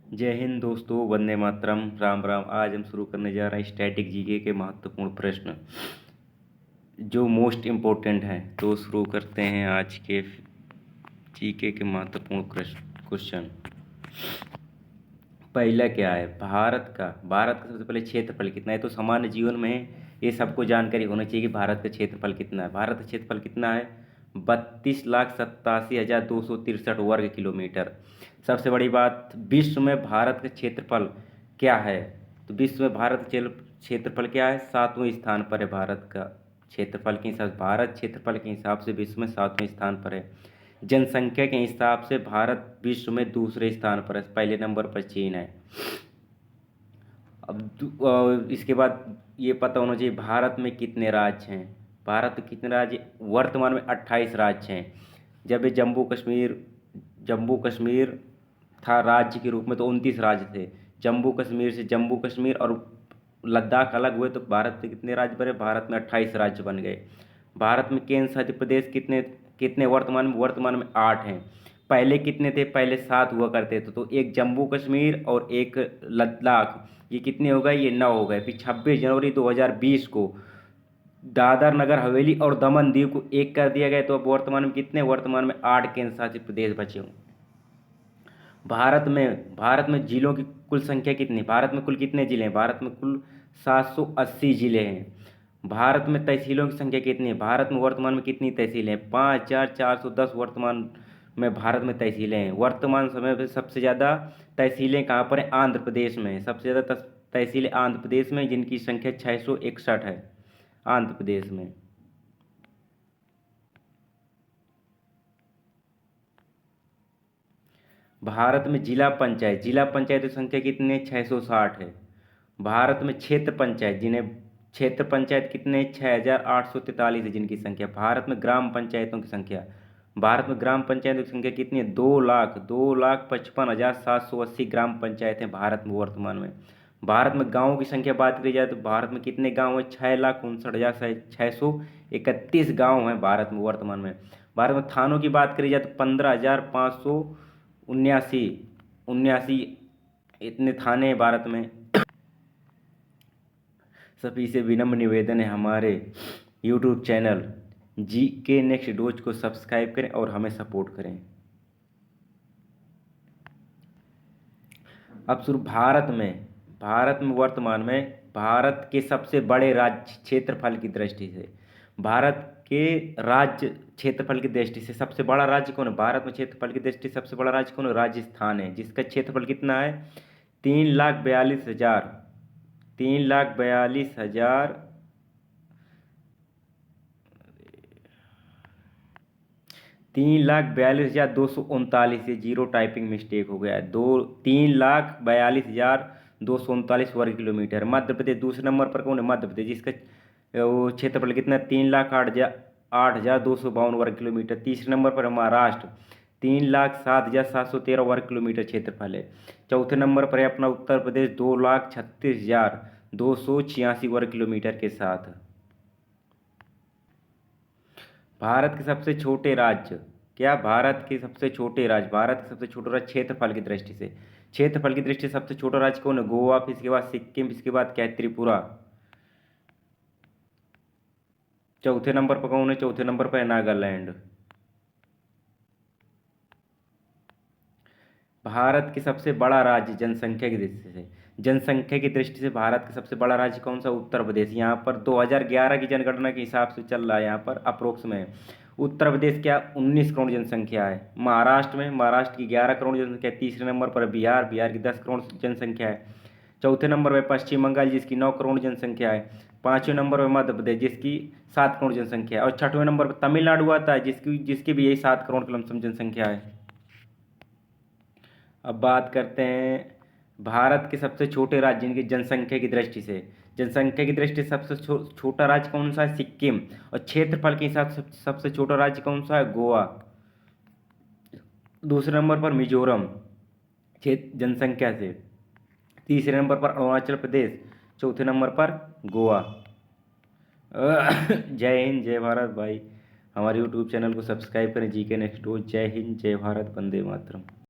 जय हिंद दोस्तों, वंदे मातरम, राम राम। आज हम शुरू करने जा रहे हैं स्टैटिक जीके के महत्वपूर्ण प्रश्न जो मोस्ट इम्पोर्टेंट हैं। तो शुरू करते हैं आज के जीके के महत्वपूर्ण क्वेश्चन। पहला क्या है? भारत का सबसे पहले क्षेत्रफल कितना है? तो सामान्य जीवन में ये सबको जानकारी होनी चाहिए कि भारत का क्षेत्रफल कितना है। भारत का क्षेत्रफल कितना है? 32,87,263 वर्ग किलोमीटर। सबसे बड़ी बात, विश्व में भारत का क्षेत्रफल क्या है? तो विश्व में भारत का क्षेत्रफल क्या है? 7वें स्थान पर है। भारत का क्षेत्रफल के हिसाब से, भारत क्षेत्रफल के हिसाब से विश्व में 7वें स्थान पर है। जनसंख्या के हिसाब से भारत विश्व में दूसरे स्थान पर है, पहले नंबर पर चीन है। अब इसके बाद ये पता होना चाहिए भारत में कितने राज्य हैं। भारत में कितने राज्य? वर्तमान में 28 राज्य हैं। जब ये जम्मू कश्मीर था राज्य के रूप में तो 29 राज्य थे। जम्मू कश्मीर से जम्मू कश्मीर और लद्दाख अलग हुए तो भारत में कितने राज्य बने? भारत में 28 राज्य बन गए। भारत में केंद्र शासित प्रदेश कितने कितने वर्तमान में 8 हैं। पहले कितने थे? पहले 7 हुआ करते थे। तो एक जम्मू कश्मीर और एक लद्दाख, ये कितने हो गए? ये 9 हो गए। फिर 26 जनवरी 2020 को दादर नगर हवेली और दमन दीव को एक कर दिया गया। तो अब वर्तमान में 8 केंद्र शासित प्रदेश बचे हों। भारत में जिलों की कुल संख्या कितनी? भारत में कुल कितने जिले हैं? भारत में कुल 780 जिले हैं। भारत में तहसीलों की संख्या कितनी है? भारत में वर्तमान में कितनी तहसीलें हैं? 5,410 वर्तमान में भारत में तहसीलें हैं। वर्तमान समय में सबसे ज़्यादा तहसीलें कहाँ पर हैं? आंध्र प्रदेश में। सबसे ज़्यादा तहसीलें आंध्र प्रदेश में, जिनकी संख्या 661 है आंध्र प्रदेश में। भारत में जिला पंचायत की संख्या कितनी है? 660 है। भारत में क्षेत्र पंचायत कितने? 6,843 है, जिनकी संख्या। भारत में ग्राम पंचायतों की संख्या कितनी है? 2,55,780 ग्राम पंचायतें भारत में वर्तमान में। भारत में गाँवों की संख्या बात करी जाए तो भारत में कितने गाँव हैं? 6,59,631 गाँव हैं भारत में वर्तमान में। भारत में थानों की बात करी जाए तो 15,579 इतने थाने हैं भारत में। सभी से विनम्र निवेदन है, हमारे YouTube channel GK next dose को सब्सक्राइब करें और हमें सपोर्ट करें। अब शुरू भारत में वर्तमान में भारत के सबसे बड़े राज्य क्षेत्रफल की दृष्टि से, भारत के राज्य क्षेत्रफल की दृष्टि से सबसे बड़ा राज्य कौन है? भारत में क्षेत्रफल की दृष्टि से सबसे बड़ा राज्य कौन है? राजस्थान है, जिसका क्षेत्रफल कितना है? 3,42,000 3,42,000 3,42,239। ये जीरो टाइपिंग मिस्टेक हो गया है। 3,42,239 वर्ग किलोमीटर। मध्य प्रदेश दूसरे नंबर पर कौन है? मध्य प्रदेश, जिसका वो क्षेत्रफल कितना है? 3,08,252 वर्ग किलोमीटर। तीसरे नंबर पर है महाराष्ट्र, 3,07,713 वर्ग किलोमीटर क्षेत्रफल है। चौथे नंबर पर है अपना उत्तर प्रदेश, 2,36,286 वर्ग किलोमीटर के साथ। भारत के सबसे छोटे राज्य क्या? भारत के सबसे छोटे राज्य क्षेत्रफल की दृष्टि से सबसे छोटा राज्य कौन है? गोवा। फिर इसके बाद सिक्किम, इसके बाद क्या है? त्रिपुरा। चौथे नंबर पर कौन है? चौथे नंबर पर है नागालैंड। भारत के सबसे बड़ा राज्य जनसंख्या की दृष्टि से भारत का सबसे बड़ा राज्य कौन सा? उत्तर प्रदेश। यहाँ पर 2011 की जनगणना के हिसाब से चल रहा है, यहाँ पर अप्रोक्स में उत्तर प्रदेश क्या 19 करोड़ जनसंख्या है। महाराष्ट्र की 11 करोड़ जनसंख्या है। तीसरे नंबर पर बिहार की 10 करोड़ जनसंख्या है। चौथे नंबर पर पश्चिम बंगाल, जिसकी 9 करोड़ जनसंख्या है। पाँचवें नंबर पर मध्य प्रदेश, जिसकी 7 करोड़ जनसंख्या है। और छठवें नंबर पर तमिलनाडु आता है, जिसकी भी यही 7 करोड़ की लमसम जनसंख्या है। अब बात करते हैं भारत के सबसे छोटे राज्य जिनकी जनसंख्या की दृष्टि से सबसे छोटा राज्य कौन सा है? सिक्किम। और क्षेत्रफल के हिसाब से सबसे छोटा राज्य कौन सा है? गोवा। दूसरे नंबर पर मिजोरम क्षेत्र जनसंख्या से। तीसरे नंबर पर अरुणाचल प्रदेश। चौथे नंबर पर गोवा। जय हिंद, जय भारत भाई। हमारे YouTube चैनल को सब्सक्राइब करें, GK नेक्स्ट डोज। जय हिंद, जय भारत, वंदे मातरम।